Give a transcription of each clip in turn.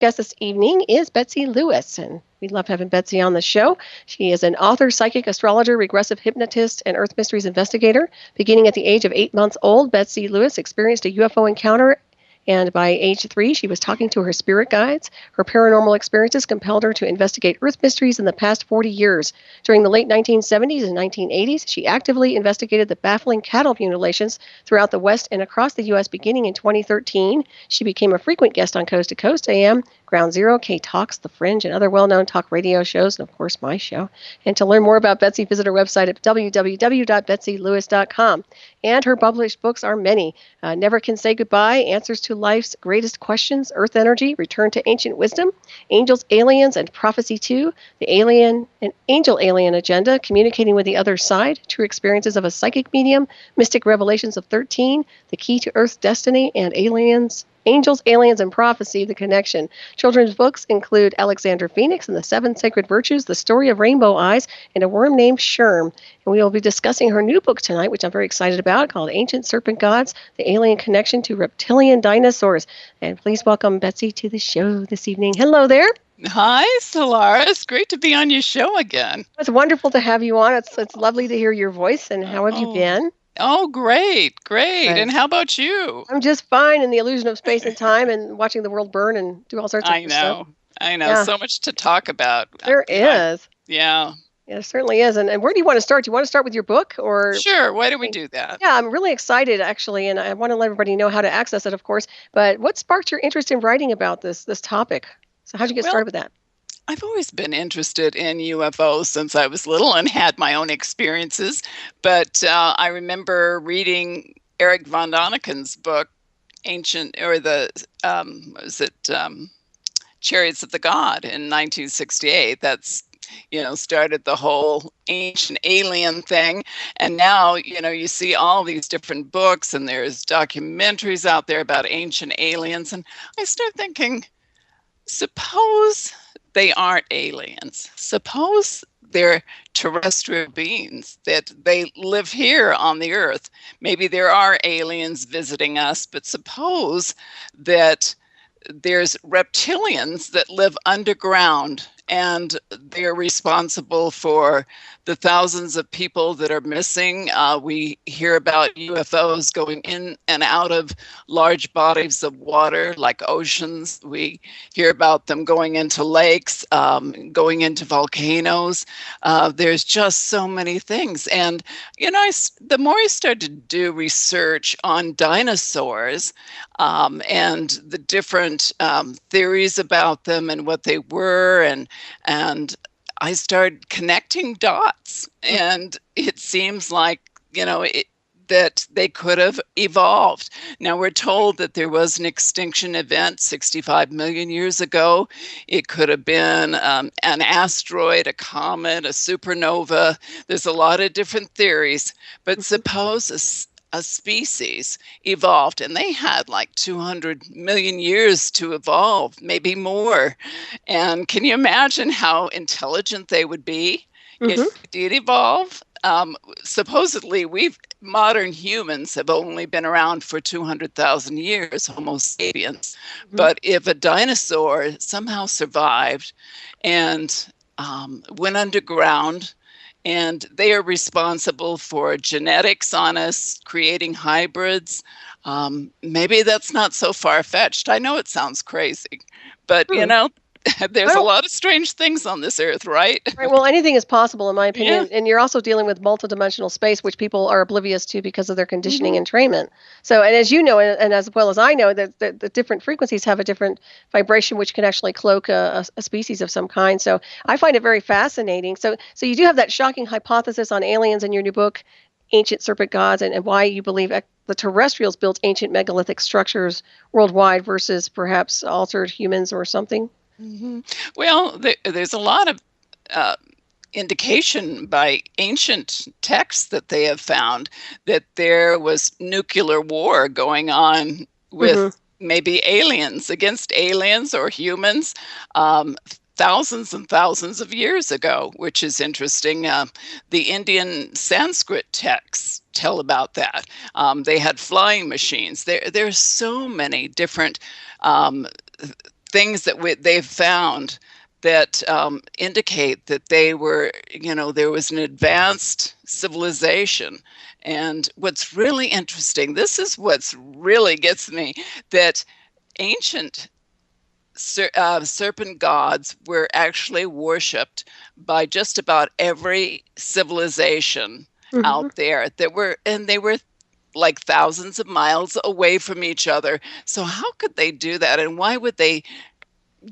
guest this evening is Betsey Lewis, and we love having Betsey on the show. She is an author, psychic, astrologer, regressive hypnotist, and Earth Mysteries investigator. Beginning at the age of 8 months old, Betsey Lewis experienced a UFO encounter, and by age 3, she was talking to her spirit guides. Her paranormal experiences compelled her to investigate Earth mysteries in the past 40 years. During the late 1970s and 1980s, she actively investigated the baffling cattle mutilations throughout the West and across the U.S. Beginning in 2013. She became a frequent guest on Coast to Coast AM, Ground Zero, KTALKs, The Fringe, and other well-known talk radio shows, and of course my show. And to learn more about Betsey, visit her website at www.betseylewis.com. And her published books are many. Never Can Say Goodbye, Answers to Life's Greatest Questions, Earth Energy, Return to Ancient Wisdom, Angels, Aliens, and Prophecy 2, The Alien and Angel Alien Agenda, Communicating with the Other Side, True Experiences of a Psychic Medium, Mystic Revelations of 13, The Key to Earth's Destiny, and Angels, Aliens, and Prophecy, The Connection. Children's books include Alexander Phoenix and the Seven Sacred Virtues, The Story of Rainbow Eyes, and A Worm Named Sherm. And we will be discussing her new book tonight, which I'm very excited about, called Ancient Serpent Gods, The Alien Connection to Reptilian Dinosaurs. And please welcome Betsey to the show this evening. Hello there. Hi, Solaris. Great to be on your show again. It's wonderful to have you on. It's lovely to hear your voice. And how have you been? Oh, great. And how about you? I'm just fine in the illusion of space and time and watching the world burn and do all sorts of stuff. I know. Yeah. So much to talk about. There is. Yeah. Yeah, it certainly is. And where do you want to start? Do you want to start with your book? Or Sure. Why don't we do that? Yeah, I'm really excited, actually, and I want to let everybody know how to access it, of course. But what sparked your interest in writing about this topic? So how'd you get started with that? I've always been interested in UFOs since I was little and had my own experiences. But I remember reading Eric von Daniken's book, Chariots of the God in 1968. That's, started the whole ancient alien thing. And now, you see all these different books and there's documentaries out there about ancient aliens. And I start thinking, suppose they aren't aliens. Suppose they're terrestrial beings, that they live here on the Earth. Maybe there are aliens visiting us, but suppose that there's reptilians that live underground and they're responsible for the thousands of people that are missing. We hear about UFOs going in and out of large bodies of water like oceans. We hear about them going into lakes, going into volcanoes. There's just so many things. And, the more I started to do research on dinosaurs and the different theories about them and what they were, and I started connecting dots, and it seems like, that they could have evolved. Now, we're told that there was an extinction event 65 million years ago. It could have been an asteroid, a comet, a supernova. There's a lot of different theories, but suppose a species evolved and they had like 200 million years to evolve, maybe more. And can you imagine how intelligent they would be if they did evolve? Supposedly, modern humans have only been around for 200,000 years, Homo sapiens. But if a dinosaur somehow survived and went underground, and they are responsible for genetics on us, creating hybrids, maybe that's not so far-fetched. I know it sounds crazy, but, there's a lot of strange things on this Earth, right? Right. Well, anything is possible, in my opinion. Yeah. And you're also dealing with multidimensional space, which people are oblivious to because of their conditioning and trainment. So, and as you know, and as well as I know, that the different frequencies have a different vibration, which can actually cloak a species of some kind. So I find it very fascinating. So you do have that shocking hypothesis on aliens in your new book, Ancient Serpent Gods, and why you believe the terrestrials built ancient megalithic structures worldwide versus perhaps altered humans or something. Well, there's a lot of indication by ancient texts that they have found that there was nuclear war going on with maybe aliens against aliens or humans thousands and thousands of years ago, which is interesting. The Indian Sanskrit texts tell about that. They had flying machines. There's so many different things that they've found that indicate that they were, there was an advanced civilization. And what's really interesting, this is what's really gets me, that ancient serpent gods were actually worshipped by just about every civilization out there. They were like thousands of miles away from each other. So how could they do that? And why would they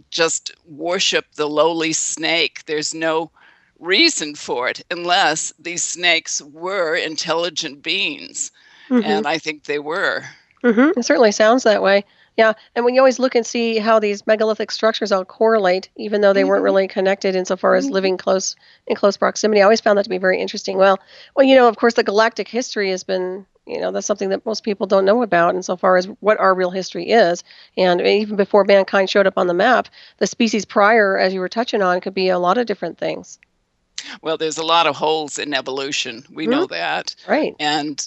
just worship the lowly snake? There's no reason for it unless these snakes were intelligent beings. And I think they were. It certainly sounds that way. Yeah, and when you always look and see how these megalithic structures all correlate, even though they weren't really connected insofar as living in close proximity, I always found that to be very interesting. Well, of course, the galactic history has been, that's something that most people don't know about insofar as what our real history is. And even before mankind showed up on the map, the species prior, as you were touching on, could be a lot of different things. Well, there's a lot of holes in evolution. We know that. Right. And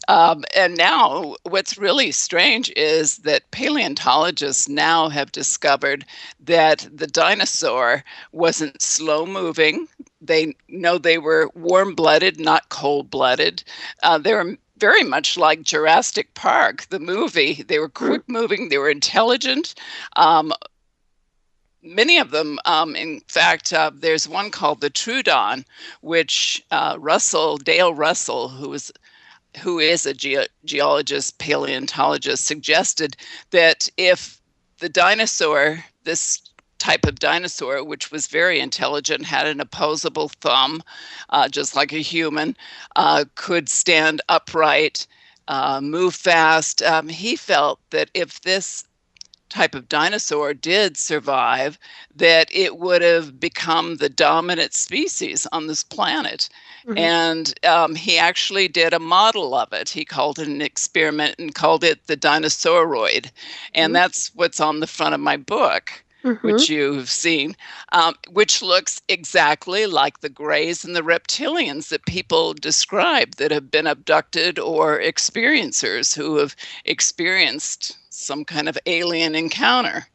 and now what's really strange is that paleontologists now have discovered that the dinosaur wasn't slow moving. They know they were warm-blooded, not cold-blooded. They were very much like Jurassic Park, the movie. They were quick-moving. They were intelligent. Many of them, in fact, there's one called the Troodon, which Dale Russell, who is a geologist, paleontologist, suggested that if the dinosaur, this type of dinosaur, which was very intelligent, had an opposable thumb, just like a human, could stand upright, move fast, he felt that if this type of dinosaur did survive, that it would have become the dominant species on this planet. And he actually did a model of it. He called it an experiment and called it the dinosauroid. And that's what's on the front of my book, which you've seen, which looks exactly like the greys and the reptilians that people describe that have been abducted, or experiencers who have experienced some kind of alien encounter.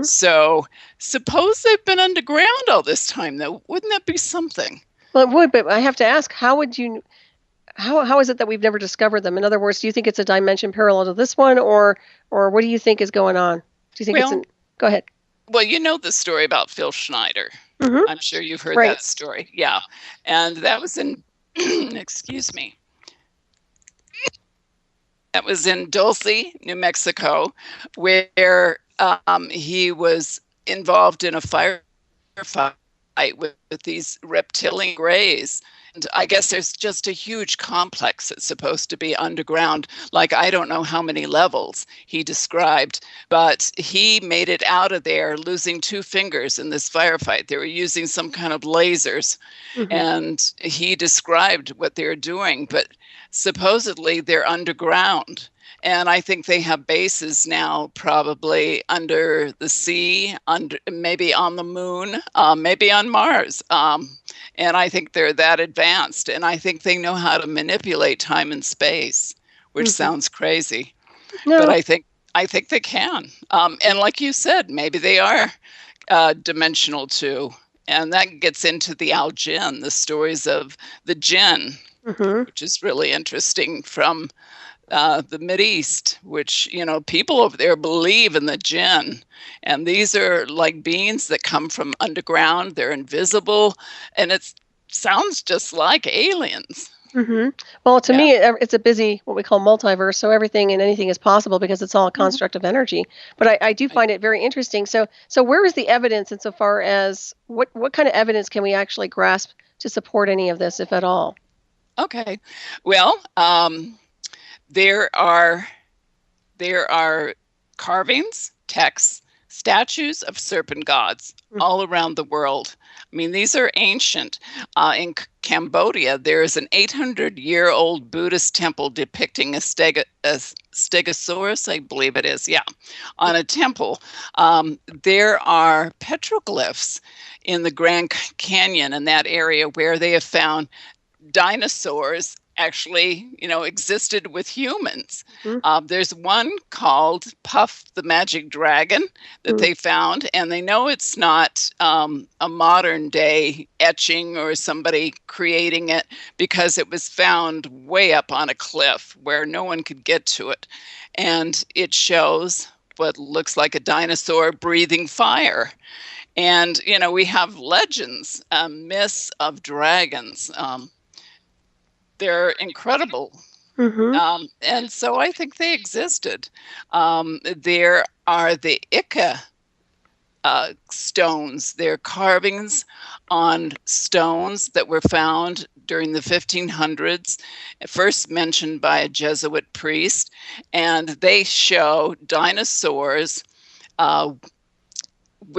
So suppose they've been underground all this time, though. Wouldn't that be something? Well, it would, but I have to ask, how is it that we've never discovered them? In other words, do you think it's a dimension parallel to this one, or what do you think is going on? Do you think go ahead. Well, you know the story about Phil Schneider. I'm sure you've heard that story. Yeah. And that was in, excuse me. That was in Dulce, New Mexico, where he was involved in a firefight with these reptilian greys. And I guess there's just a huge complex that's supposed to be underground, like I don't know how many levels he described, but he made it out of there losing 2 fingers in this firefight. They were using some kind of lasers, and he described what they were doing, but supposedly they're underground. And I think they have bases now, probably under the sea, maybe on the moon, maybe on Mars. And I think they're that advanced. And I think they know how to manipulate time and space, which sounds crazy. No. But I think they can. And like you said, maybe they are dimensional too. And that gets into the Al Jinn, the stories of the jinn, which is really interesting from the Mideast, which, people over there believe in the jinn. And these are like beings that come from underground. They're invisible. And it sounds just like aliens. Well, to me, it's a busy, what we call multiverse. So everything and anything is possible because it's all a construct of energy. But I do find it very interesting. So where is the evidence insofar as what kind of evidence can we actually grasp to support any of this, if at all? Okay. Well, there are carvings, texts, statues of serpent gods all around the world. I mean, these are ancient. In Cambodia, there is an 800-year-old Buddhist temple depicting a stegosaurus, I believe it is, on a temple. There are petroglyphs in the Grand Canyon in that area where they have found dinosaurs actually, existed with humans. Mm-hmm. There's one called Puff the Magic Dragon that they found, and they know it's not a modern day etching or somebody creating it because it was found way up on a cliff where no one could get to it. And it shows what looks like a dinosaur breathing fire. And, we have legends, myths of dragons. They're incredible. Mm-hmm. And so I think they existed. There are the Ica stones. They're carvings on stones that were found during the 1500s, first mentioned by a Jesuit priest. And they show dinosaurs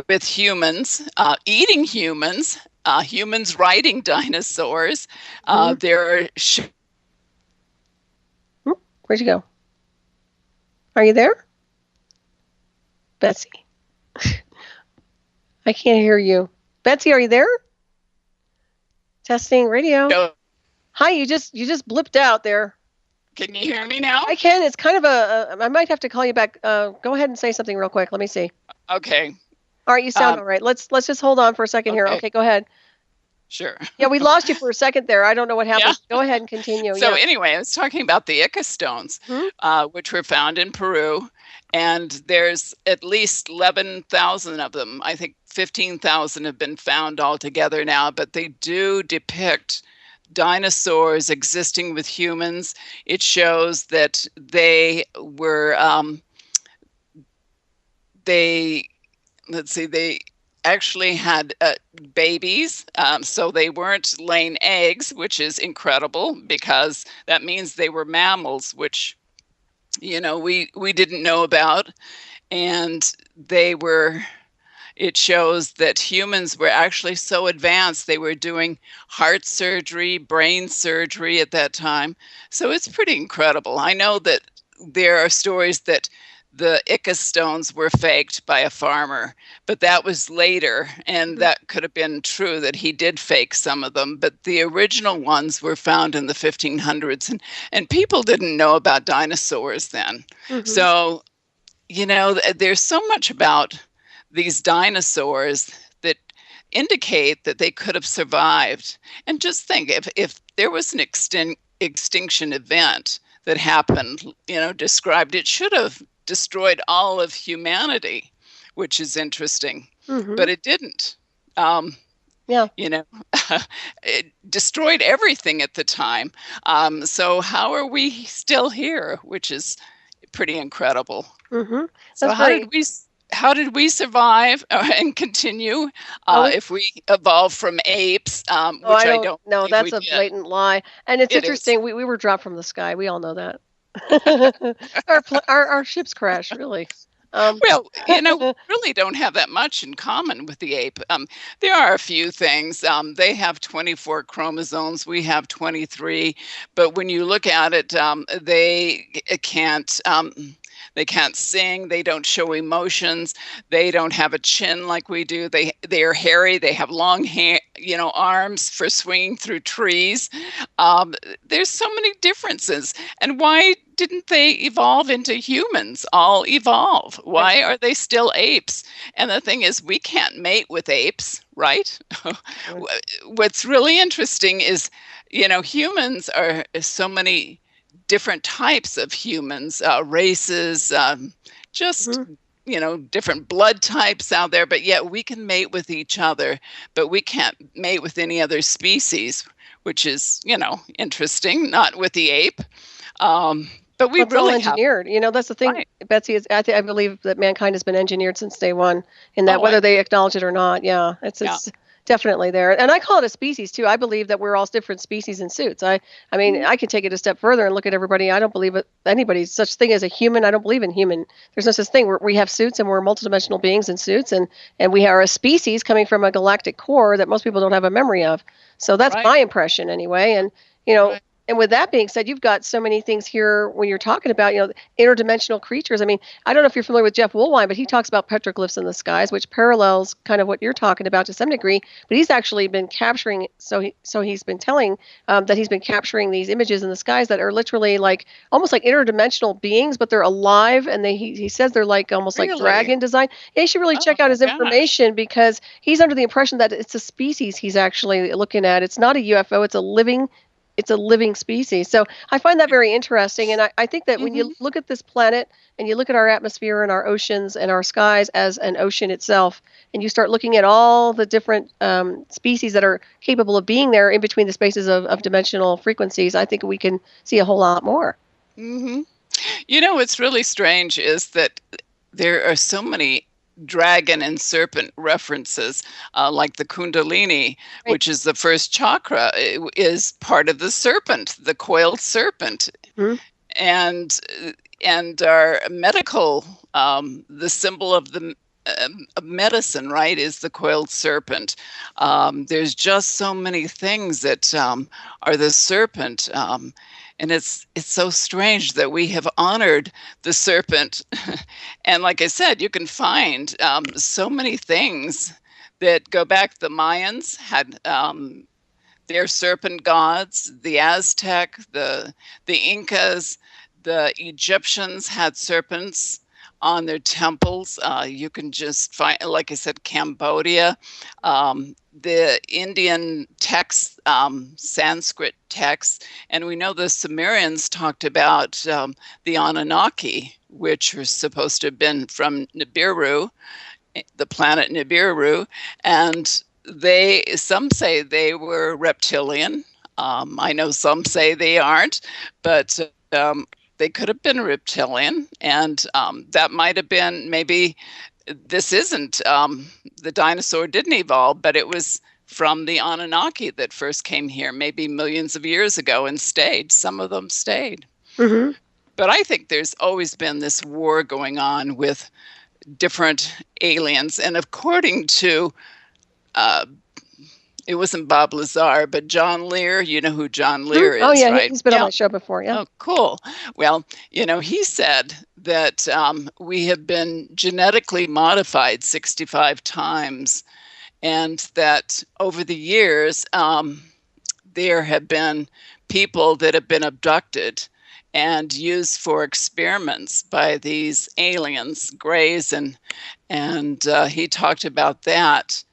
with humans, eating humans, humans riding dinosaurs. There are Where'd you go? Are you there? Betsey? I can't hear you. Betsey, are you there? Testing radio. Hi, you just blipped out there. Can you hear me now? I can. It's kind of I might have to call you back. Go ahead and say something real quick. Let me see. Okay. All right, you sound all right. Let's just hold on for a second here. Okay, go ahead. Sure. Yeah, we lost you for a second there. I don't know what happened. Yeah. Go ahead and continue. So anyway, I was talking about the Ica stones, which were found in Peru, and there's at least 11,000 of them. I think 15,000 have been found altogether now, but they do depict dinosaurs existing with humans. It shows that they were, they actually had babies, so they weren't laying eggs, which is incredible because that means they were mammals, which we didn't know about. And it shows that humans were actually so advanced, they were doing heart surgery, brain surgery at that time. So it's pretty incredible. I know that there are stories that the Ica stones were faked by a farmer, but that was later, and that could have been true that he did fake some of them, but the original ones were found in the 1500s, and people didn't know about dinosaurs then. So, there's so much about these dinosaurs that indicate that they could have survived. And just think, if there was an extinction event that happened, described, it should have destroyed all of humanity, which is interesting, but it didn't. It destroyed everything at the time. So how are we still here, which is pretty incredible. So how did we survive and continue if we evolved from apes, which I don't know. That's a blatant lie. And it's interesting. We were dropped from the sky. We all know that. our ships crash, really. Well, really don't have that much in common with the ape. There are a few things. They have 24 chromosomes. We have 23. But when you look at it, they can't sing. They don't show emotions. They don't have a chin like we do. They are hairy. They have long hair, arms for swinging through trees. There's so many differences. And why didn't they evolve into humans? All evolve. Why are they still apes? And the thing is, we can't mate with apes, right? What's really interesting is, humans are so many different types of humans, races, different blood types out there, but yet we can mate with each other, but we can't mate with any other species, which is, interesting, not with the ape. But we really engineered. That's the thing, right. Betsey, is I believe that mankind has been engineered since day one, in that whether they acknowledge it or not. Yeah, it's definitely there. And I call it a species too. I believe that we're all different species in suits. I mean, I can take it a step further and look at everybody. I don't believe anybody's such thing as a human. I don't believe in human. There's no such thing. We have suits, and we're multidimensional beings in suits, and we are a species coming from a galactic core that most people don't have a memory of. So that's my impression anyway. And And with that being said, you've got so many things here when you're talking about, interdimensional creatures. I mean, I don't know if you're familiar with Jeff Woolwine, but he talks about petroglyphs in the skies, which parallels kind of what you're talking about to some degree. But he's actually been capturing, he's been telling that he's been capturing these images in the skies that are literally like almost like interdimensional beings, but they're alive, and he says they're like almost like dragon design. Yeah, you should really check out his information because he's under the impression that it's a species he's actually looking at. It's not a UFO; it's a living species. So I find that very interesting. And I think that when you look at this planet and you look at our atmosphere and our oceans and our skies as an ocean itself, and you start looking at all the different species that are capable of being there in between the spaces of dimensional frequencies, I think we can see a whole lot more. What's really strange is that there are so many dragon and serpent references, like the Kundalini, which is the first chakra, is part of the serpent, the coiled serpent. And our medical, the symbol of the medicine, right, is the coiled serpent. There's just so many things that are the serpent. And it's so strange that we have honored the serpent. And like I said, you can find so many things that go back. The Mayans had their serpent gods, the Aztec, the Incas, the Egyptians had serpents on their temples. You can just find, like I said, Cambodia, the Indian texts, Sanskrit texts, and we know the Sumerians talked about the Anunnaki, which were supposed to have been from Nibiru, the planet Nibiru, and some say they were reptilian. I know some say they aren't, but they could have been reptilian, and that might have been maybe. This isn't, the dinosaur didn't evolve, but it was from the Anunnaki that first came here, maybe millions of years ago, and stayed. Some of them stayed. But I think there's always been this war going on with different aliens. And according to, it wasn't Bob Lazar, but John Lear. You know who John Lear is, oh, yeah, right? He's been on my show before, yeah. Oh, cool. Well, he said that we have been genetically modified 65 times, and that over the years, there have been people that have been abducted and used for experiments by these aliens, Greys, and he talked about that.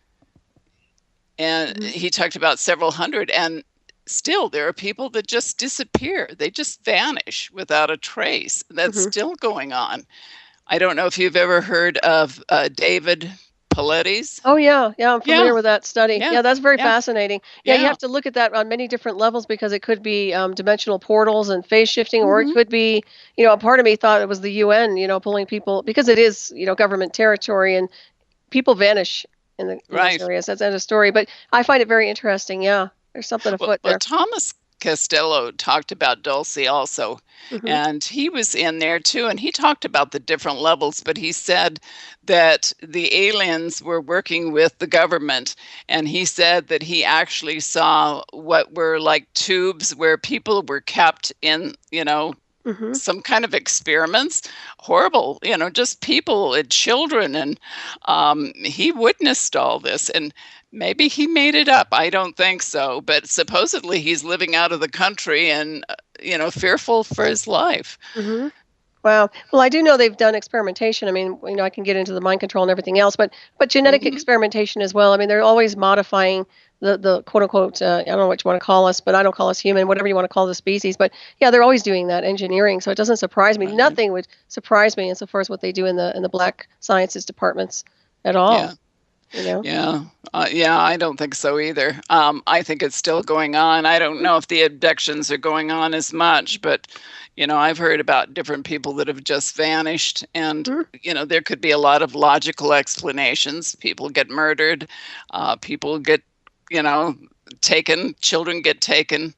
And he talked about several hundred, and still there are people that just disappear. They just vanish without a trace. That's still going on. I don't know if you've ever heard of David Paulides. Oh, yeah. Yeah, I'm familiar with that study. Yeah, that's very fascinating. Yeah, you have to look at that on many different levels because it could be dimensional portals and phase shifting, or it could be, a part of me thought it was the UN, pulling people, because it is, government territory, and people vanish in those areas. That's end of story. But I find it very interesting. Yeah, there's something afoot there. Well, Thomas Costello talked about Dulce also, and he was in there too, and he talked about the different levels, but he said that the aliens were working with the government, and he said that he actually saw what were like tubes where people were kept in, some kind of experiments, horrible, just people and children, and he witnessed all this, and maybe he made it up. I don't think so, but supposedly he's living out of the country and, fearful for his life. Wow. Well, I do know they've done experimentation. I mean, I can get into the mind control and everything else, but genetic experimentation as well. I mean, they're always modifying the quote unquote, I don't know what you want to call us, but I don't call us human, whatever you want to call the species. But yeah, they're always doing that engineering. So it doesn't surprise me. Nothing would surprise me insofar as what they do in the black sciences departments at all. Yeah. I don't think so either. I think it's still going on. I don't know if the abductions are going on as much, but I've heard about different people that have just vanished, and there could be a lot of logical explanations. People get murdered, people get taken, children get taken,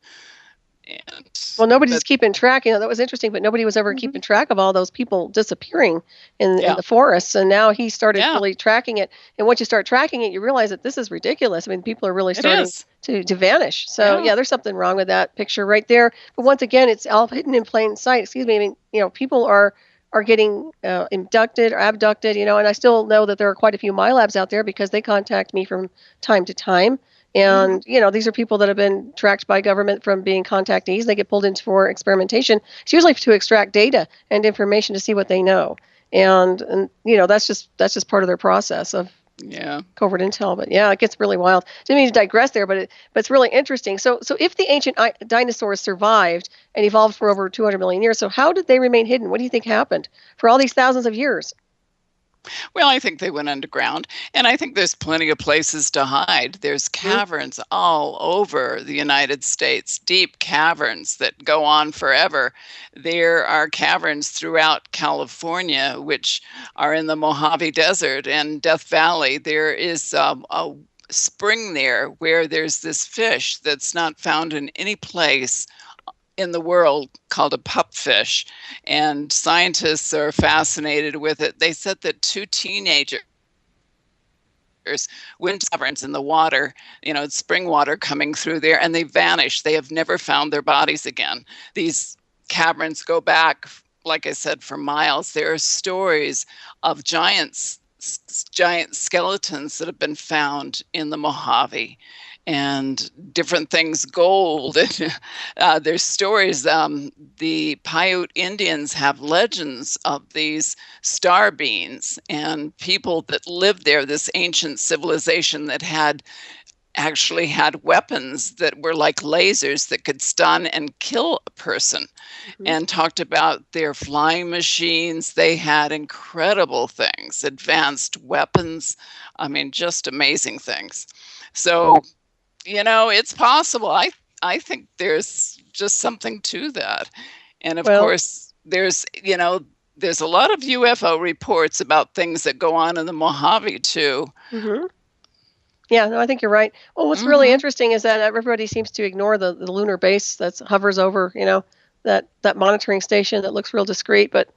Well, nobody's But keeping track. That was interesting, but nobody was ever keeping track of all those people disappearing in the forests. And now he started really tracking it. And once you start tracking it, you realize that this is ridiculous. I mean, people are really starting to vanish. So yeah, there's something wrong with that picture right there. But once again, it's all hidden in plain sight. Excuse me. I mean, people are getting abducted, and I still know that there are quite a few MyLabs out there because they contact me from time to time. And, these are people that have been tracked by government from being contactees. They get pulled in for experimentation. It's usually to extract data and information to see what they know. And that's just part of their process of covert intel. But yeah, it gets really wild. Didn't mean to digress there, but it's really interesting. So if the ancient dinosaurs survived and evolved for over 200 million years, so how did they remain hidden? What do you think happened for all these thousands of years? Well, I think they went underground, and I think there's plenty of places to hide. There's caverns all over the United States, deep caverns that go on forever. There are caverns throughout California, which are in the Mojave Desert and Death Valley. There is a spring there where there's this fish that's not found in any place in the world called a pupfish, and scientists are fascinated with it. They said that 2 teenagers went caverns in the water, it's spring water coming through there, and they vanished. They have never found their bodies again. These caverns go back, like I said, for miles. There are stories of giant skeletons that have been found in the Mojave, and different things, gold. There's stories. The Paiute Indians have legends of these star beings and people that lived there, this ancient civilization that actually had weapons that were like lasers that could stun and kill a person, and talked about their flying machines. They had incredible things, advanced weapons. I mean, just amazing things. So, it's possible. I think there's just something to that. And of course, there's a lot of UFO reports about things that go on in the Mojave too. Yeah, no, I think you're right. Well, what's really interesting is that everybody seems to ignore the lunar base that hovers over, that monitoring station that looks real discreet. But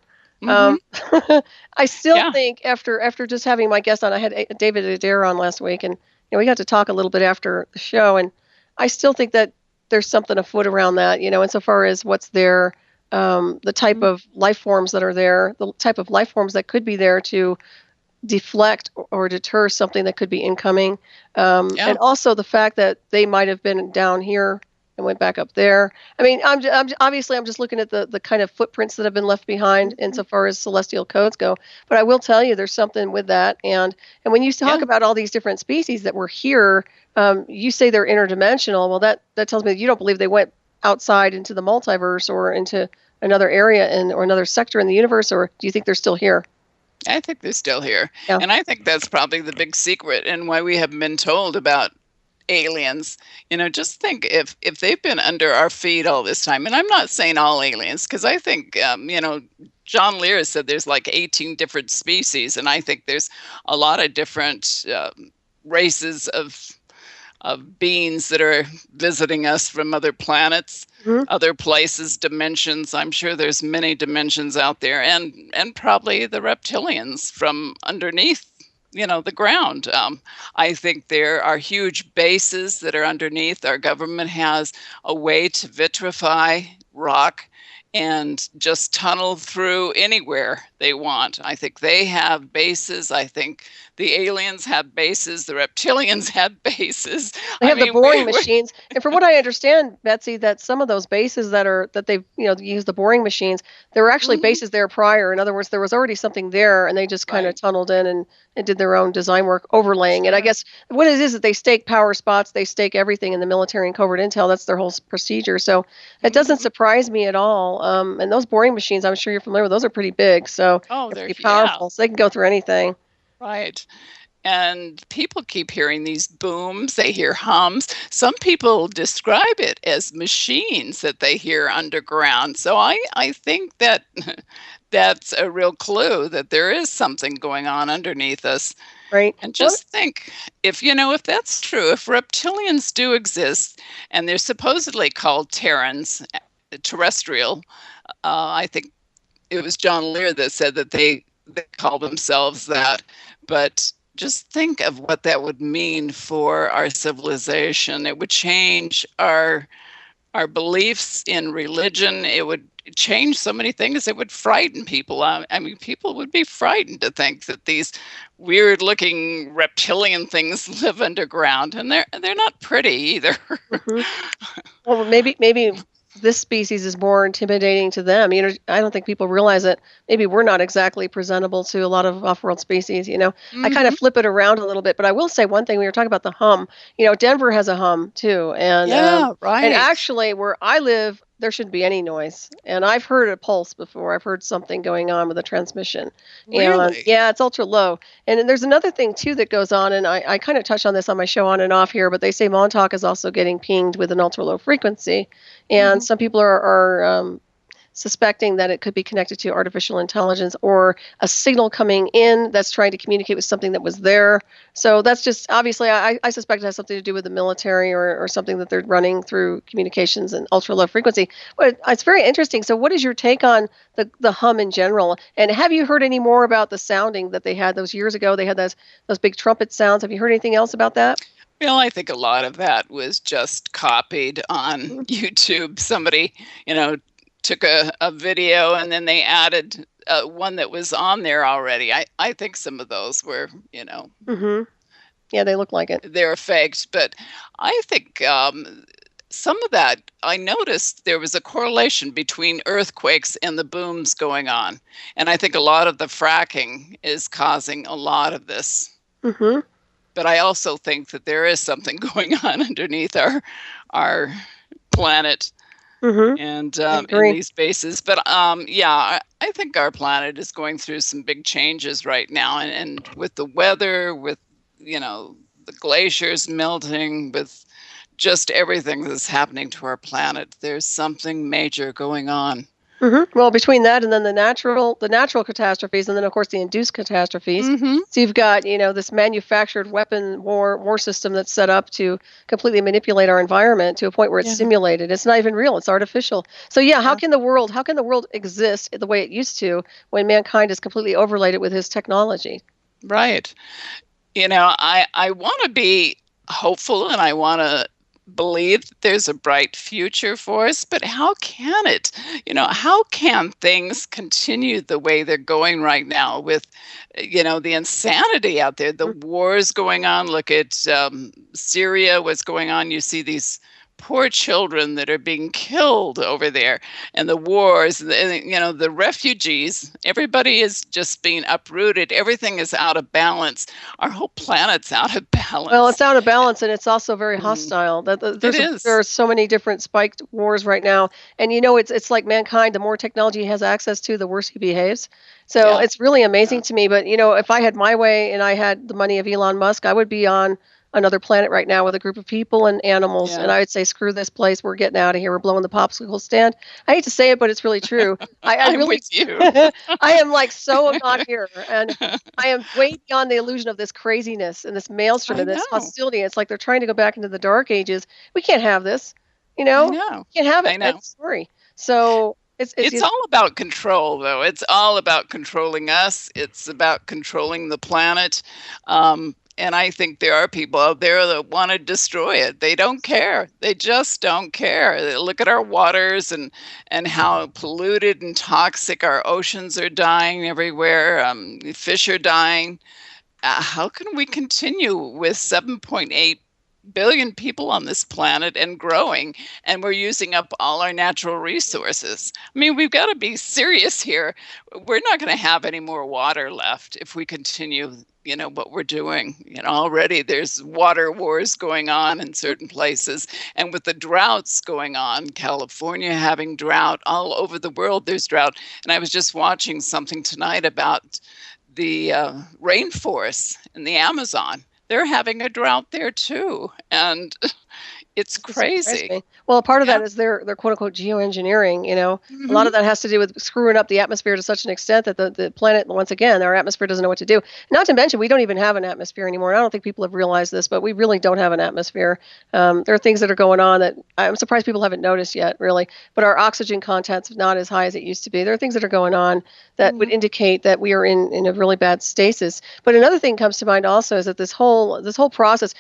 I still think after just having my guest on, I had David Adair on last week, and we got to talk a little bit after the show, and I still think that there's something afoot around that, insofar as what's there, the type of life forms that are there, the type of life forms that could be there to deflect or deter something that could be incoming, and also the fact that they might have been down here and went back up there. I mean, I'm just looking at the kind of footprints that have been left behind insofar as celestial codes go. But I will tell you, there's something with that. And when you talk about all these different species that were here, you say they're interdimensional. Well, that tells me that you don't believe they went outside into the multiverse or into another area or another sector in the universe, or do you think they're still here? I think they're still here. And I think that's probably the big secret and why we haven't been told about aliens. Just think if they've been under our feet all this time, and I'm not saying all aliens, because I think John Lear said there's like 18 different species, and I think there's a lot of different races of beings that are visiting us from other planets, other places, dimensions. I'm sure there's many dimensions out there, and probably the reptilians from underneath the ground. I think there are huge bases that are underneath. Our government has a way to vitrify rock and just tunnel through anywhere they want. I think they have bases. I think the aliens have bases. The reptilians have bases. They have the boring machines. And from what I understand, Betsey, that some of those bases that they've use the boring machines, there were actually bases there prior. In other words, there was already something there, and they just kind of tunneled in and did their own design work overlaying. And I guess what it is that they stake power spots, they stake everything in the military and covert intel. That's their whole procedure. So it doesn't surprise me at all. And those boring machines, I'm sure you're familiar with, those are pretty big. So they're pretty powerful. So they can go through anything. Right. And people keep hearing these booms. They hear hums. Some people describe it as machines that they hear underground. So I think that that's a real clue that there is something going on underneath us. Right. And just think, if that's true, if reptilians do exist, and they're supposedly called Terrans, terrestrial, I think it was John Lear that said that they call themselves that. But just think of what that would mean for our civilization. It would change our beliefs in religion. It would change so many things. It would frighten people. I mean, people would be frightened to think that these weird-looking reptilian things live underground, and they're not pretty either. Mm-hmm. Well, maybe this species is more intimidating to them. I don't think people realize that maybe we're not exactly presentable to a lot of off-world species. I kind of flip it around a little bit, but I will say one thing. We were talking about the hum. Denver has a hum too, and right. actually, where I live, there shouldn't be any noise. And I've heard a pulse before. I've heard something going on with the transmission. Really? And yeah, it's ultra low. And then there's another thing too that goes on, and I kind of touched on this on my show on and off here, but they say Montauk is also getting pinged with an ultra low frequency. And some people are suspecting that it could be connected to artificial intelligence or a signal coming in that's trying to communicate with something that was there. So that's just, obviously, I suspect it has something to do with the military or something that they're running through communications and ultra low frequency. But it's very interesting. So what is your take on the hum in general? And have you heard any more about the sounding that they had those years ago? They had those big trumpet sounds. Have you heard anything else about that? Well, I think a lot of that was just copied on YouTube. Somebody, took a video and then they added one that was on there already. I think some of those were, Mm-hmm. Yeah, they look like it. They're faked. But I think some of that, I noticed there was a correlation between earthquakes and the booms going on. And I think a lot of the fracking is causing a lot of this. Mm-hmm. But I also think that there is something going on underneath our planet. Mm-hmm. And in these bases. But I think our planet is going through some big changes right now. And with the weather, with, the glaciers melting, with just everything that's happening to our planet, there's something major going on. Mm-hmm. Well, between that and then the natural catastrophes, and then of course the induced catastrophes. Mm-hmm. So you've got this manufactured weapon war system that's set up to completely manipulate our environment to a point where it's simulated. It's not even real; it's artificial. So how can the world exist the way it used to when mankind has completely overlaid it with his technology? Right. I want to be hopeful, and I want to believe that there's a bright future for us, but how can it? How can things continue the way they're going right now with, the insanity out there, the wars going on? Look at Syria, what's going on. You see these poor children that are being killed over there, and the wars, the refugees, everybody is just being uprooted. Everything is out of balance. Our whole planet's out of balance. Well, it's out of balance, and it's also very hostile. There are so many different spiked wars right now, and it's like mankind. The more technology he has access to, the worse he behaves. So it's really amazing to me. But if I had my way and I had the money of Elon Musk, I would be on another planet right now with a group of people and animals, and I would say, screw this place, we're getting out of here, we're blowing the popsicle stand. I hate to say it, but it's really true. I'm really with you. I am so not here, and I am way beyond the illusion of this craziness and this maelstrom and this hostility. It's like they're trying to go back into the dark ages. We can't have this, I know. Can't have it. That's sorry. So it's all about control, though. It's all about controlling us. It's about controlling the planet. And I think there are people out there that want to destroy it. They don't care. They just don't care. They look at our waters and how polluted and toxic our oceans are dying everywhere. Fish are dying. How can we continue with 7.8 billion people on this planet and growing, and we're using up all our natural resources? I mean, we've got to be serious here. We're not going to have any more water left if we continue what we're doing. Already there's water wars going on in certain places, and with the droughts going on, California having drought, all over the world there's drought. And I was just watching something tonight about the rainforests in the Amazon. they're having a drought there too. And it's Doesn't surprise crazy. me. Well, a part of Yeah. that is their quote unquote geoengineering. A lot Hmm. of that has to do with screwing up the atmosphere to such an extent that the planet, once again, our atmosphere doesn't know what to do. Not to mention, we don't even have an atmosphere anymore. I don't think people have realized this, but we really don't have an atmosphere. There are things that are going on that I'm surprised people haven't noticed yet, really. But our oxygen content's not as high as it used to be. There are things that are going on that would indicate that we are in a really bad stasis. But another thing comes to mind also is that this whole process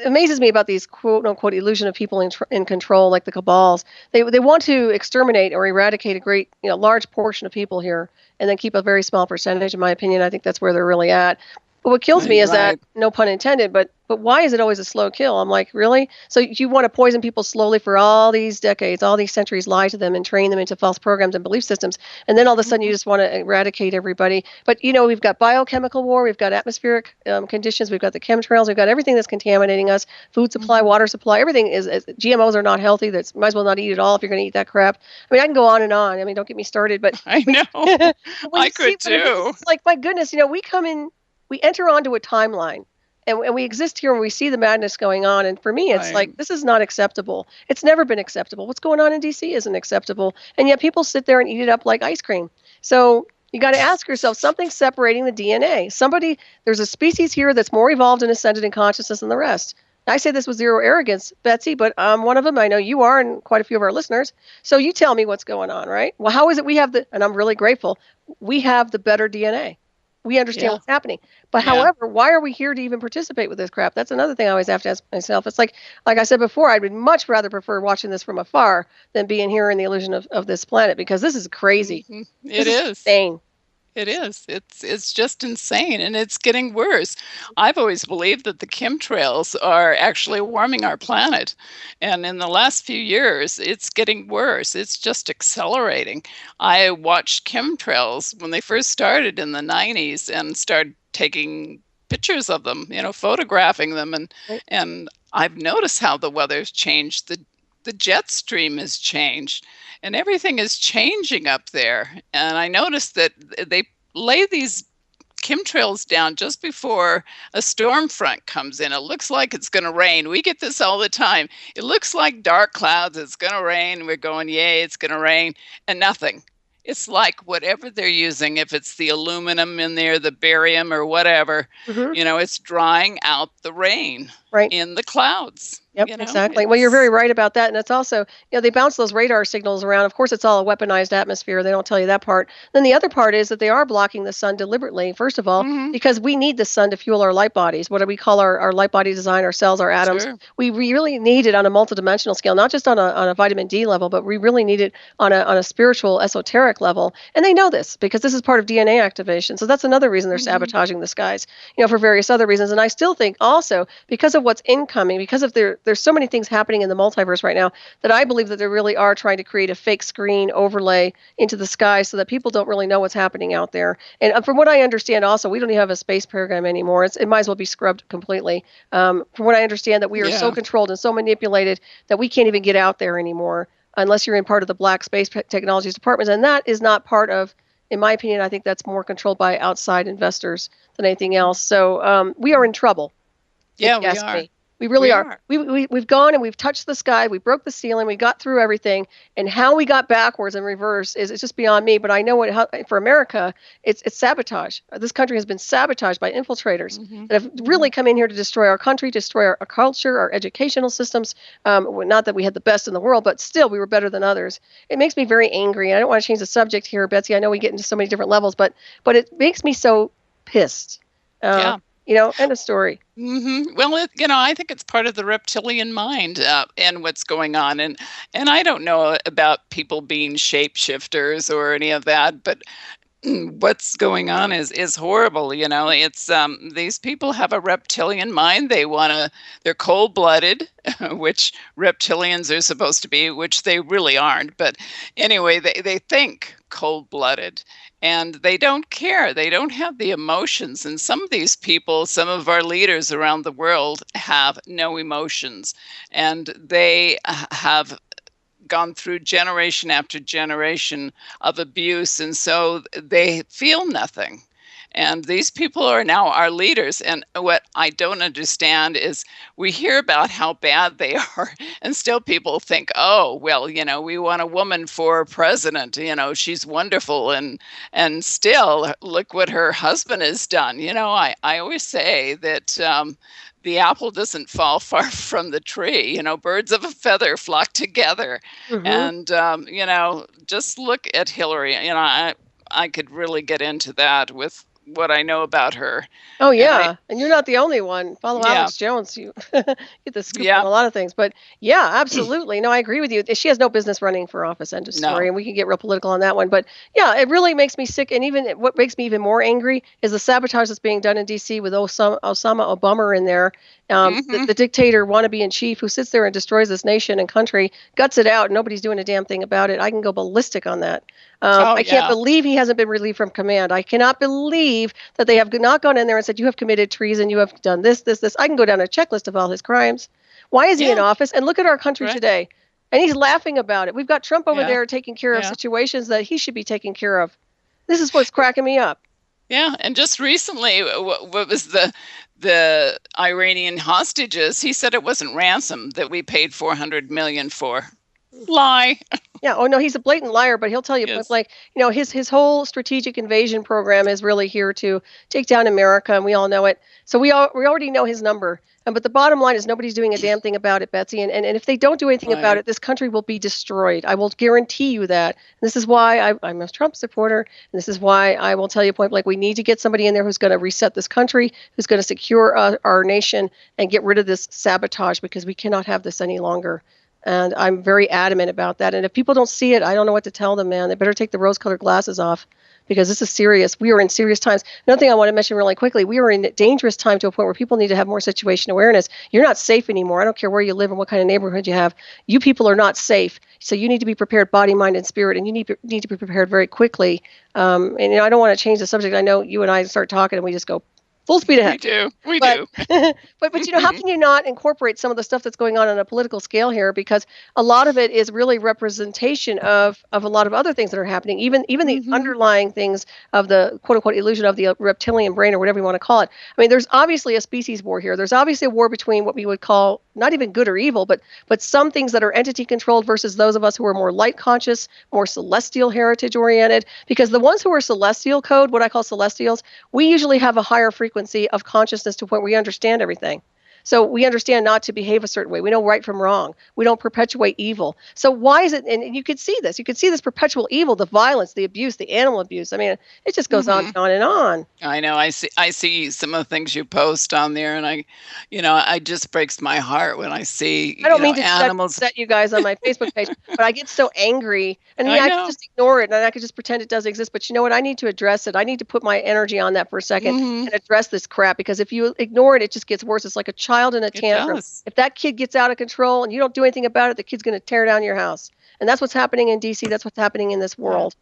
amazes me about these quote unquote illusion of people in control, like the cabals. They want to exterminate or eradicate a great large portion of people here, and then keep a very small percentage. In my opinion, I think that's where they're really at. But what kills me is that, Right. no pun intended, but why is it always a slow kill? I'm like, really? So you want to poison people slowly for all these decades, all these centuries, lie to them and train them into false programs and belief systems, and then all of a sudden you just want to eradicate everybody. But we've got biochemical war, we've got atmospheric conditions, we've got the chemtrails, we've got everything that's contaminating us, food supply, water supply, everything is GMOs are not healthy. That's might as well not eat it all if you're going to eat that crap. I mean, I can go on and on. I mean, don't get me started, but I when, know. when I you see could what it is, too. it's like, my goodness, we enter onto a timeline, and we exist here and we see the madness going on. And for me, it's Right. like, this is not acceptable. It's never been acceptable. What's going on in DC isn't acceptable. And yet people sit there and eat it up like ice cream. So you got to ask yourself, something's separating the DNA. There's a species here that's more evolved and ascended in consciousness than the rest. I say this with zero arrogance, Betsey, but I'm one of them. I know you are, and quite a few of our listeners. So you tell me what's going on, right? Well, how is it and I'm really grateful, we have the better DNA. We understand Yeah. what's happening. But Yeah. however, why are we here to even participate with this crap? That's another thing I always have to ask myself. It's like I said before, I would much rather prefer watching this from afar than being here in the illusion of this planet, because this is crazy. It This is is. insane. It is. It's just insane, and it's getting worse. I've always believed that the chemtrails are actually warming our planet, and in the last few years, it's getting worse. It's just accelerating. I watched chemtrails when they first started in the 90s and started taking pictures of them, photographing them, and Right? and I've noticed how the weather's changed. The jet stream has changed, and everything is changing up there. And I noticed that they lay these chemtrails down just before a storm front comes in. It looks like it's going to rain. We get this all the time. It looks like dark clouds. It's going to rain. We're going, yay, it's going to rain, and nothing. It's like whatever they're using, if it's the aluminum in there, the barium or whatever, Mm-hmm. it's drying out the rain Right. in the clouds. Yep, exactly. Well, you're very It's right about that. And it's also, they bounce those radar signals around. Of course, it's all a weaponized atmosphere. They don't tell you that part. Then the other part is that they are blocking the sun deliberately, first of all, mhm, because we need the sun to fuel our light bodies. What do we call our light body design, our cells, our atoms? sure. We really need it on a multidimensional scale, not just on a vitamin D level, but we really need it on a spiritual, esoteric level. And they know this because this is part of DNA activation. So that's another reason they're Mhm, sabotaging the skies, for various other reasons. And I still think also because of what's incoming, because of there's so many things happening in the multiverse right now, that I believe that they really are trying to create a fake screen overlay into the sky so that people don't really know what's happening out there. And from what I understand, also, we don't even have a space program anymore. It might as well be scrubbed completely. From what I understand, that we are so yeah. controlled and so manipulated that we can't even get out there anymore unless you're in part of the Black Space Technologies departments, and that is not part of. In my opinion, I think that's more controlled by outside investors than anything else. So we are in trouble, if Yeah, you we ask are. me. We really We are. are. We've gone and we've touched the sky. We broke the ceiling. We got through everything. And how we got backwards and reverse is it's just beyond me. But I know for America, it's sabotage. This country has been sabotaged by infiltrators Mhm, that have really mhm. come in here to destroy our country, destroy our culture, our educational systems. Not that we had the best in the world, but still we were better than others. It makes me very angry. I don't want to change the subject here, Betsey. I know we get into so many different levels, but it makes me so pissed. Uh, Yeah. End of story. Well, I think it's part of the reptilian mind, and what's going on, and I don't know about people being shapeshifters or any of that, but what's going on is horrible. It's these people have a reptilian mind. They're cold-blooded, which reptilians are supposed to be, which they really aren't. But anyway, they think cold-blooded, and they don't care. They don't have the emotions. And some of these people, some of our leaders around the world, have no emotions, and they have gone through generation after generation of abuse, and so they feel nothing. And these people are now our leaders. And what I don't understand is we hear about how bad they are, and still people think, oh, well, we want a woman for president. She's wonderful. And still, look what her husband has done. I always say that the apple doesn't fall far from the tree. Birds of a feather flock together. And, just look at Hillary. I could really get into that with what I know about her. Oh, yeah. And you're not the only one. Follow Alex Jones. You get the scoop on a lot of things. But yeah, absolutely. No, I agree with you. She has no business running for office, end of story. And we can get real political on that one. But yeah, it really makes me sick. And even what makes me even more angry is the sabotage that's being done in D.C. with Osama Obama in there. The dictator wannabe in chief who sits there and destroys this nation and country, guts it out. Nobody's doing a damn thing about it. I can go ballistic on that. I can't believe he hasn't been relieved from command. I cannot believe that they have not gone in there and said, you have committed treason, you have done this. I can go down a checklist of all his crimes. Why is he in office? And look at our country today. And he's laughing about it. We've got Trump over there taking care of situations that he should be taking care of. This is what's cracking me up. Yeah, and just recently, what was the Iranian hostages? He said it wasn't ransom that we paid $400 million for. Lie. Yeah. Oh no, he's a blatant liar. But he'll tell you, his whole strategic invasion program is really here to take down America, and we all know it. So we already know his number. But the bottom line is nobody's doing a damn thing about it, Betsey. And if they don't do anything about it, this country will be destroyed. I will guarantee you that. And this is why I'm a Trump supporter. And this is why I will tell you point blank, we need to get somebody in there who's going to reset this country, who's going to secure our nation and get rid of this sabotage, because we cannot have this any longer. And I'm very adamant about that. And if people don't see it, I don't know what to tell them, man. They better take the rose-colored glasses off, because this is serious. We are in serious times. Another thing I want to mention really quickly, we are in a dangerous time to a point where people need to have more situation awareness. You're not safe anymore. I don't care where you live and what kind of neighborhood you have. You people are not safe. So you need to be prepared, body, mind, and spirit, and you need to be prepared very quickly. And I don't want to change the subject. I know you and I start talking and we just go full speed ahead. We do. But how can you not incorporate some of the stuff that's going on a political scale here? Because a lot of it is really representation of a lot of other things that are happening, even the underlying things of the quote unquote illusion of the reptilian brain, or whatever you want to call it. I mean, there's obviously a species war here. There's obviously a war between what we would call not even good or evil, but some things that are entity controlled versus those of us who are more light conscious, more celestial heritage oriented. Because the ones who are celestial code, what I call celestials, we usually have a higher frequency of consciousness to where we understand everything. So we understand not to behave a certain way. We know right from wrong. We don't perpetuate evil. So why is it, and you could see this. You could see this perpetual evil, the violence, the abuse, the animal abuse. I mean, it just goes on and on and on. I know. I see some of the things you post on there, and it just breaks my heart when I see I don't mean to animals. Set you guys on my Facebook page, but I get so angry. And I could just ignore it, and I could just pretend it doesn't exist. But you know what? I need to address it. I need to put my energy on that for a second and address this crap, because if you ignore it, it just gets worse. It's like a child in a tantrum. If that kid gets out of control and you don't do anything about it, the kid's going to tear down your house. And that's what's happening in DC. That's what's happening in this world.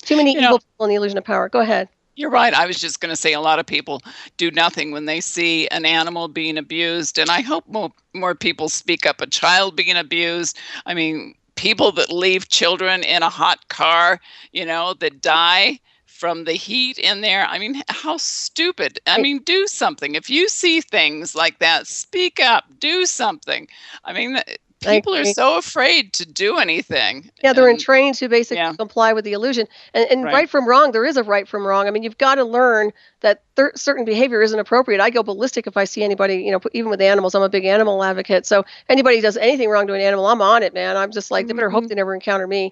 Too many evil people in the illusion of power. Go ahead. You're right. I was just going to say a lot of people do nothing when they see an animal being abused. And I hope more people speak up. A child being abused. I mean, people that leave children in a hot car, that die from the heat in there. I mean, how stupid. I mean, do something. If you see things like that, speak up, do something. I mean, people are so afraid to do anything. Yeah, they're entrained to basically comply with the illusion. And right from wrong, there is a right from wrong. I mean, you've got to learn that certain behavior isn't appropriate. I go ballistic if I see anybody, even with animals. I'm a big animal advocate. So anybody does anything wrong to an animal, I'm on it, man. I'm just like, they better hope they never encounter me.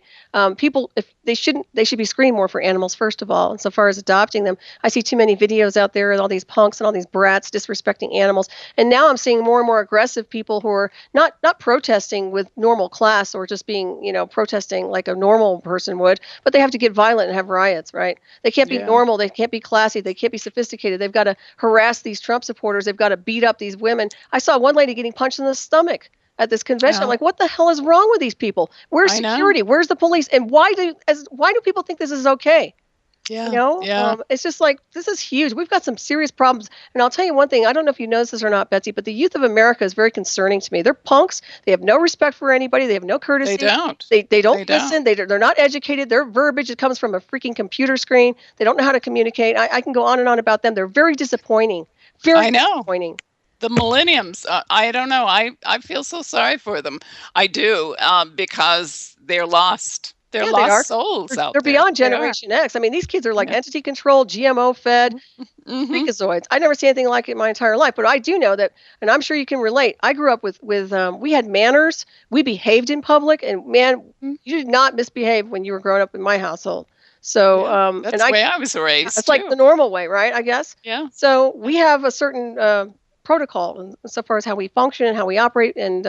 People, if they should be screened more for animals, first of all. And so far as adopting them, I see too many videos out there with all these punks and all these brats disrespecting animals. And now I'm seeing more and more aggressive people who are not protesting with normal class, or just being, protesting like a normal person would, but they have to get violent and have riots, right? They can't be normal. They can't be classy. They can't be sophisticated. They've got to harass these Trump supporters. They've got to beat up these women. I saw one lady getting punched in the stomach at this convention. I'm like, what the hell is wrong with these people? Where's security? Where's the police? And why do people think this is okay? Yeah. Yeah. It's just like, this is huge. We've got some serious problems. And I'll tell you one thing. I don't know if you noticed this or not, Betsy, but the youth of America is very concerning to me. They're punks. They have no respect for anybody. They have no They courtesy. don't. They don't They listen. don't. They're not educated. Their verbiage, it comes from a freaking computer screen. They don't know how to communicate. I can go on and on about them. They're very disappointing. Very I know. disappointing. The millenniums, I don't know. I feel so sorry for them. I do, because they're lost. They're Yeah, they are. lost souls out They're there. beyond They are. Generation X. I mean, these kids are like Yeah. entity controlled, GMO fed, Hmm. freakazoids. I never seen anything like it in my entire life, but I do know that, and I'm sure you can relate. I grew up with we had manners. We behaved in public, and man, you did not misbehave when you were growing up in my household. So, Yeah. and That's the way I was raised it's like the too. normal way, right? I guess. Yeah. So we have a certain protocol so far as how we function and how we operate, and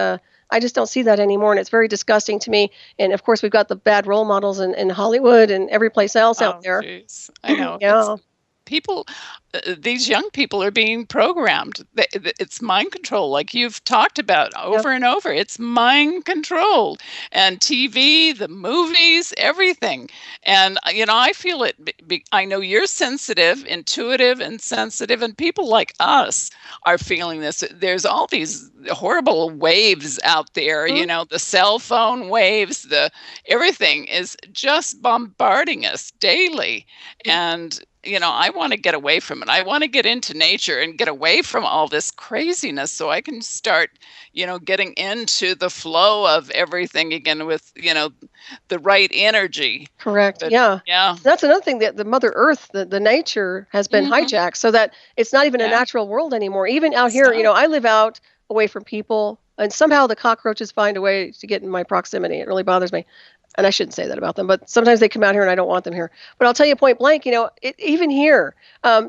I just don't see that anymore, and it's very disgusting to me. And of course, we've got the bad role models in Hollywood and every place else out Oh, there. jeez. I know. It's Yeah. people, these young people are being programmed. It's mind control, like you've talked about Yep. over and over. It's mind controlled, and TV, the movies, everything. And I feel it. I know you're sensitive, intuitive, and sensitive, and people like us are feeling this. There's all these horrible waves out there. Mhm. The cell phone waves, the everything is just bombarding us daily, and I want to get away from it. I want to get into nature and get away from all this craziness so I can start, getting into the flow of everything again with, the right energy. Correct. But Yeah. yeah. That's another thing that the Mother Earth, the nature has been Hmm. hijacked so that it's not even a Yeah. natural world anymore. Even out here, Stop. I live out away from people, and somehow the cockroaches find a way to get in my proximity. It really bothers me. And I shouldn't say that about them, but sometimes they come out here and I don't want them here. But I'll tell you point blank, even here,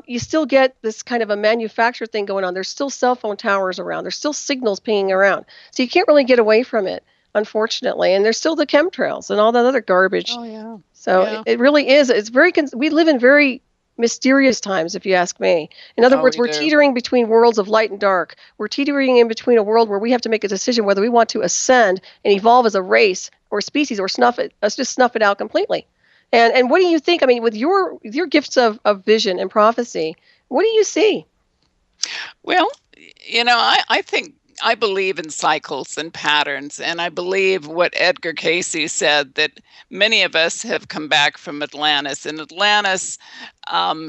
you still get this kind of a manufactured thing going on. There's still cell phone towers around. There's still signals pinging around. So you can't really get away from it, unfortunately. And there's still the chemtrails and all that other garbage. Oh, yeah. So Yeah. it really is. It's we live in very mysterious times, if you ask me. In other Oh, words, we we're do. teetering between worlds of light and dark. We're teetering in between a world where we have to make a decision whether we want to ascend and evolve as a race or species, or just snuff it out completely. And what do you think? I mean, with your gifts of vision and prophecy, what do you see? Well, I think I believe in cycles and patterns, and I believe what Edgar Casey said, that many of us have come back from Atlantis. In Atlantis,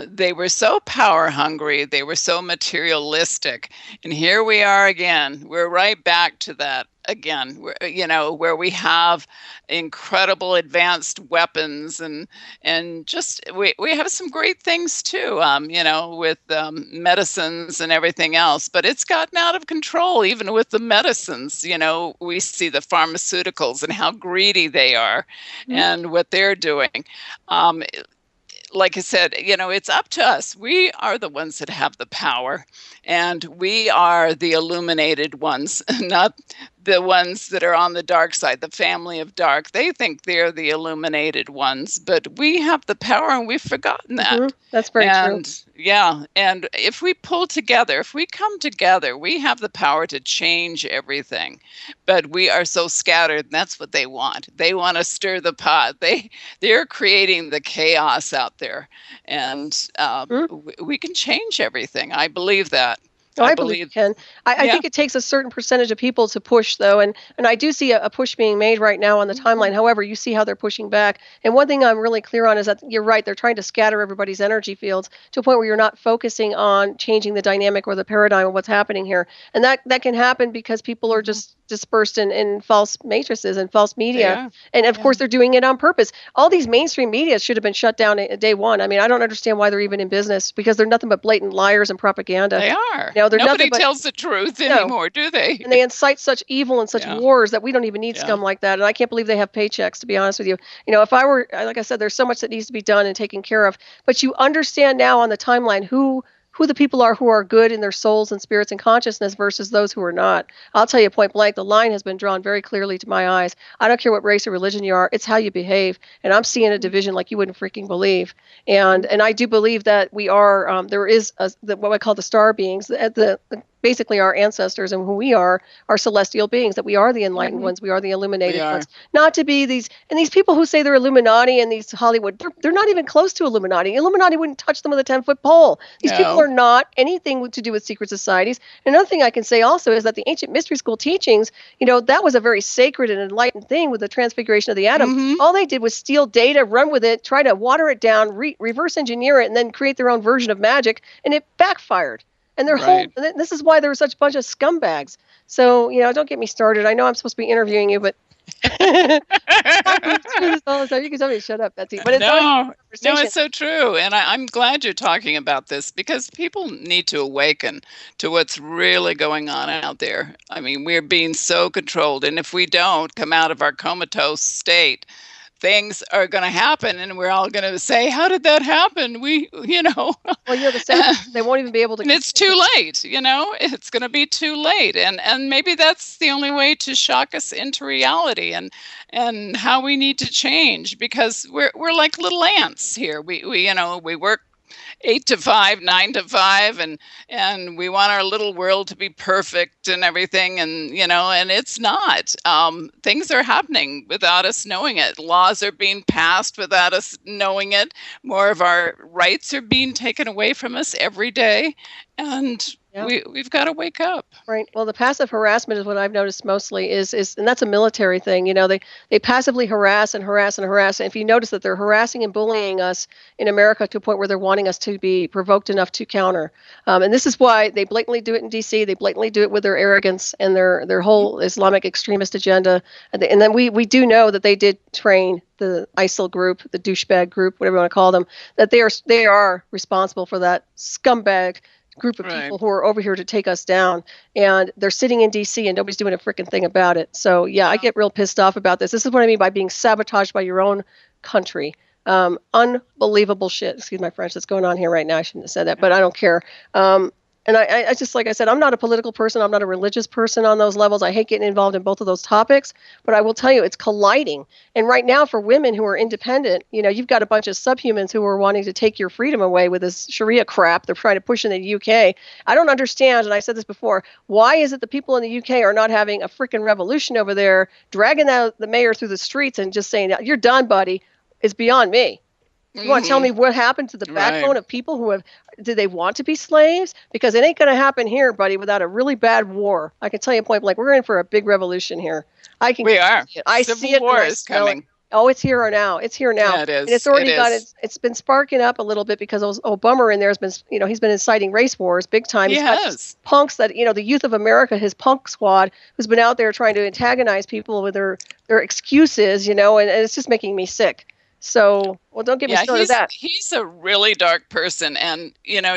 they were so power hungry, they were so materialistic, and here we are again. We're right back to that again, where we have incredible advanced weapons, and just we have some great things too, with medicines and everything else, but it's gotten out of control. Even with the medicines, we see the pharmaceuticals and how greedy they are, and what they're doing. Like I said, it's up to us. We are the ones that have the power, and we are the illuminated ones, not the ones that are on the dark side, the family of dark. They think they're the illuminated ones, but we have the power, and we've forgotten that. That's very true. Yeah, and if we pull together, if we come together, we have the power to change everything. But we are so scattered, and that's what they want. They want to stir the pot. They're creating the chaos out there, and we can change everything. I believe that. Oh, I believe you can. I Yeah. think it takes a certain percentage of people to push, though, and I do see a push being made right now on the timeline. However, you see how they're pushing back. And one thing I'm really clear on is that you're right. They're trying to scatter everybody's energy fields to a point where you're not focusing on changing the dynamic or the paradigm of what's happening here. And that can happen because people are just dispersed in false matrices and false media. are. And of course, they're doing it on purpose. All these mainstream media should have been shut down at day one. I mean, I don't understand why they're even in business, because they're nothing but blatant liars and propaganda. They are. They're Nobody nothing but, tells the truth anymore, do they? and they incite such evil and such wars that we don't even need Yeah. scum like that. And I can't believe they have paychecks, to be honest with you. If I were, like I said, there's so much that needs to be done and taken care of. But you understand now on the timeline who the people are who are good in their souls and spirits and consciousness versus those who are not. I'll tell you point blank, the line has been drawn very clearly to my eyes. I don't care what race or religion you are, it's how you behave. And I'm seeing a division like you wouldn't freaking believe. And I do believe that we are, there is what I call the star beings, the basically our ancestors and who we are celestial beings, that we are the enlightened ones, we are the illuminated ones. Not to be these people who say they're Illuminati and these Hollywood, they're not even close to Illuminati. Illuminati wouldn't touch them with a 10-foot pole. These people are not anything to do with secret societies. And another thing I can say also is that the ancient mystery school teachings, that was a very sacred and enlightened thing with the transfiguration of the atom. All they did was steal data, run with it, try to water it down, reverse engineer it, and then create their own version of magic, and it backfired. And their whole, this is why there were such a bunch of scumbags. So, don't get me started. I know I'm supposed to be interviewing you, but all the time. You can tell me to shut up, Betsey. But no, it's so true. And I'm glad you're talking about this, because people need to awaken to what's really going on out there. I mean, we're being so controlled. And if we don't come out of our comatose state, things are going to happen, and we're all going to say, how did that happen? Well, the sad, they won't even be able to. And it's too late, it's going to be too late. And maybe that's the only way to shock us into reality and how we need to change, because we're like little ants here. We work 8 to 5, 9 to 5, and we want our little world to be perfect and everything, and it's not. Things are happening without us knowing it. Laws are being passed without us knowing it. More of our rights are being taken away from us every day, and we've got to wake up. Right. Well, the passive harassment is what I've noticed mostly is, and that's a military thing. They passively harass and harass and harass. And if you notice that they're harassing and bullying us in America to a point where they're wanting us to be provoked enough to counter. And this is why they blatantly do it in D.C. They blatantly do it with their arrogance and their whole Islamic extremist agenda. And then we do know that they did train the ISIL group, the douchebag group, whatever you want to call them, that they are responsible for that scumbag group of people who are over here to take us down, and they're sitting in DC and nobody's doing a freaking thing about it. So I get real pissed off about this. This is what I mean by being sabotaged by your own country. Unbelievable shit, excuse my French, that's going on here right now. I shouldn't have said that, but I don't care. And I just, like I said, I'm not a political person. I'm not a religious person on those levels. I hate getting involved in both of those topics. But I will tell you, it's colliding. And right now, for women who are independent, you've got a bunch of subhumans who are wanting to take your freedom away with this Sharia crap they're trying to push in the UK. I don't understand, and I said this before, why is it the people in the UK are not having a freaking revolution over there, dragging the mayor through the streets and just saying, you're done, buddy? It's beyond me. You want to tell me what happened to the backbone of people who did they want to be slaves? Because it ain't going to happen here, buddy, without a really bad war. I can tell you point blank, we're in for a big revolution here. We are. I see it. War is coming. Oh, it's here now. It's here now. Yeah, it is. And it's already it's been sparking up a little bit because Obama in there has been, he's been inciting race wars big time. He's got punks that, the youth of America, his punk squad, who's been out there trying to antagonize people with their excuses, and it's just making me sick. So, don't get me started on that. He's a really dark person. And,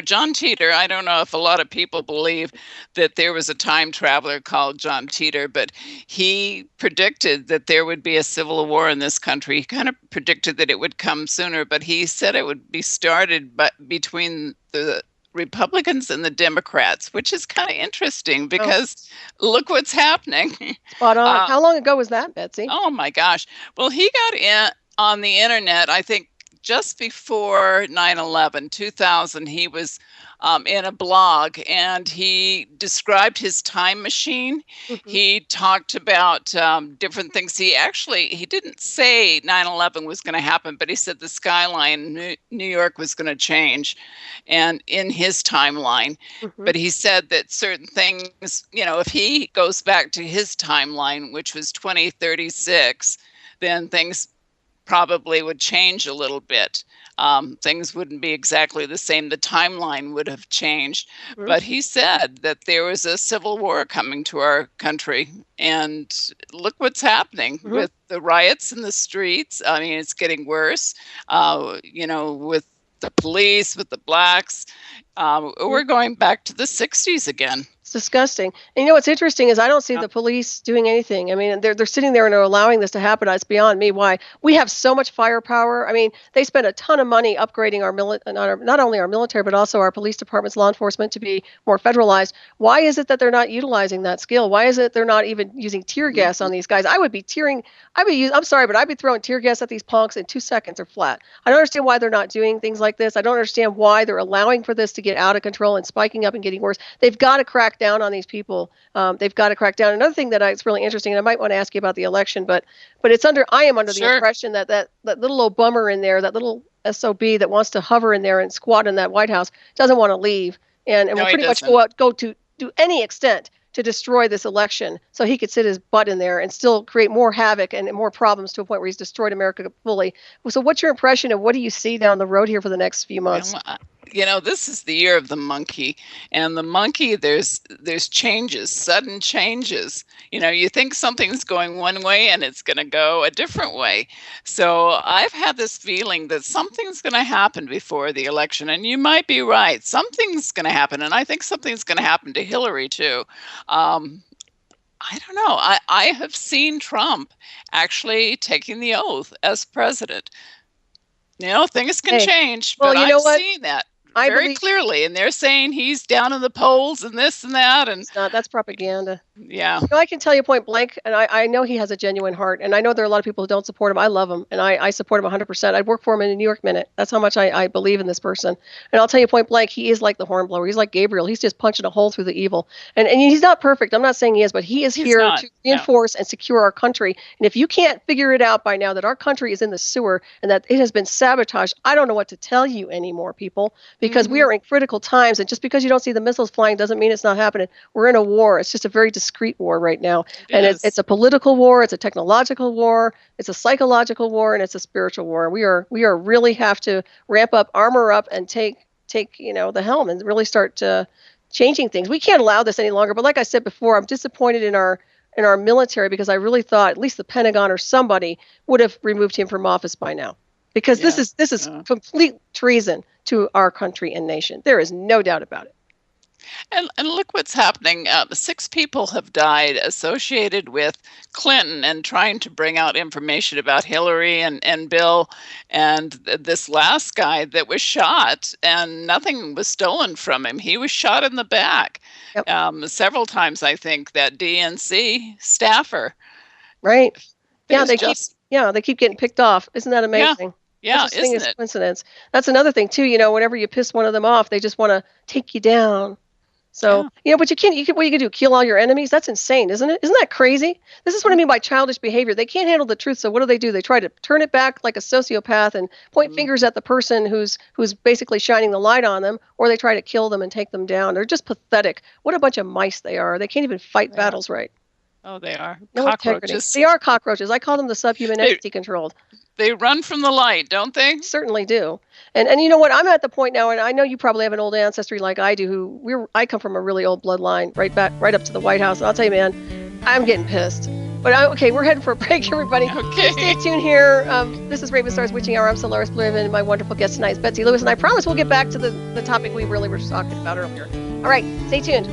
John Teeter, I don't know if a lot of people believe that there was a time traveler called John Teeter, but he predicted that there would be a civil war in this country. He kind of predicted that it would come sooner, but he said it would be started between the Republicans and the Democrats, which is kind of interesting because look what's happening. Spot on. How long ago was that, Betsey? Oh, my gosh. Well, he got in on the internet, I think just before 9/11, 2000, he was in a blog and he described his time machine. Mm-hmm. He talked about different things. He didn't say 9/11 was going to happen, but he said the skyline, New York was going to change and in his timeline. Mm-hmm. But he said that certain things, if he goes back to his timeline, which was 2036, then things probably would change a little bit. Things wouldn't be exactly the same. The timeline would have changed. Mm-hmm. But he said that there was a civil war coming to our country. And look what's happening with the riots in the streets. I mean, it's getting worse, with the police, with the blacks. We're going back to the 60s again. It's disgusting. And what's interesting is I don't see the police doing anything. I mean, they're sitting there and they're allowing this to happen. It's beyond me why. We have so much firepower. I mean, they spend a ton of money upgrading our not only our military, but also our police departments, law enforcement to be more federalized. Why is it that they're not utilizing that skill? Why is it they're not even using tear gas on these guys? I'm sorry, but I'd be throwing tear gas at these punks in 2 seconds or flat. I don't understand why they're not doing things like this. I don't understand why they're allowing for this to get out of control and spiking up and getting worse. They've got to crack down on these people. They've got to crack down. Another thing that it's really interesting, and I might want to ask you about the election, but I am under the impression that little old bummer in there, that little SOB that wants to hover in there and squat in that White House, doesn't want to leave, and will pretty much go to any extent to destroy this election so he could sit his butt in there and still create more havoc and more problems to a point where he's destroyed America fully. So what's your impression, and what do you see down the road here for the next few months? This is the year of the monkey, and the monkey, there's changes, sudden changes. You think something's going one way and it's going to go a different way. So I've had this feeling that something's going to happen before the election, and you might be right. Something's going to happen, and I think something's going to happen to Hillary too. I don't know. I have seen Trump actually taking the oath as president. Things can change, but I've seen that very clearly, and they're saying he's down in the polls and this and that, and that's propaganda. Yeah. I can tell you point blank, and I know he has a genuine heart, and I know there are a lot of people who don't support him. I love him, and I support him 100%. I'd work for him in a New York minute. That's how much I believe in this person. And I'll tell you point blank, he is like the hornblower. He's like Gabriel. He's just punching a hole through the evil. And he's not perfect. I'm not saying he is, but he's here to reinforce and secure our country. And if you can't figure it out by now that our country is in the sewer and that it has been sabotaged, I don't know what to tell you anymore, people, because we are in critical times. And just because you don't see the missiles flying doesn't mean it's not happening. We're in a war. It's just a very discreet war right now. It's a political war, it's a technological war, it's a psychological war, and it's a spiritual war. We are really have to ramp up, armor up, and take the helm and really start changing things. We can't allow this any longer. But like I said before, I'm disappointed in our military, because I really thought at least the Pentagon or somebody would have removed him from office by now, because this is complete treason to our country and nation. There is no doubt about it. And look what's happening. 6 people have died associated with Clinton and trying to bring out information about Hillary and Bill, and this last guy that was shot, and nothing was stolen from him. He was shot in the back several times, I think, that DNC staffer. Right. Yeah, they keep getting picked off. Isn't that amazing? Yeah, isn't it? Coincidence. That's another thing too. Whenever you piss one of them off, they just want to take you down. So, but what you can do, kill all your enemies? That's insane, isn't it? Isn't that crazy? This is what I mean by childish behavior. They can't handle the truth, so what do? They try to turn it back like a sociopath and point fingers at the person who's basically shining the light on them, or they try to kill them and take them down. They're just pathetic. What a bunch of mice they are. They can't even fight battles right. Oh, they are. No cockroaches. They are cockroaches. I call them the subhuman entity controlled. They run from the light, don't they? Certainly do. And you know what? I'm at the point now, and I know you probably have an old ancestry like I do. I come from a really old bloodline, right up to the White House. And I'll tell you, man, I'm getting pissed. But we're heading for a break, everybody. Okay. Stay tuned here. This is Ravenstar's Witching Hour. I'm Solaris, BlueRaven, and my wonderful guest tonight is Betsey Lewis. And I promise we'll get back to the topic we really were talking about earlier. All right, stay tuned.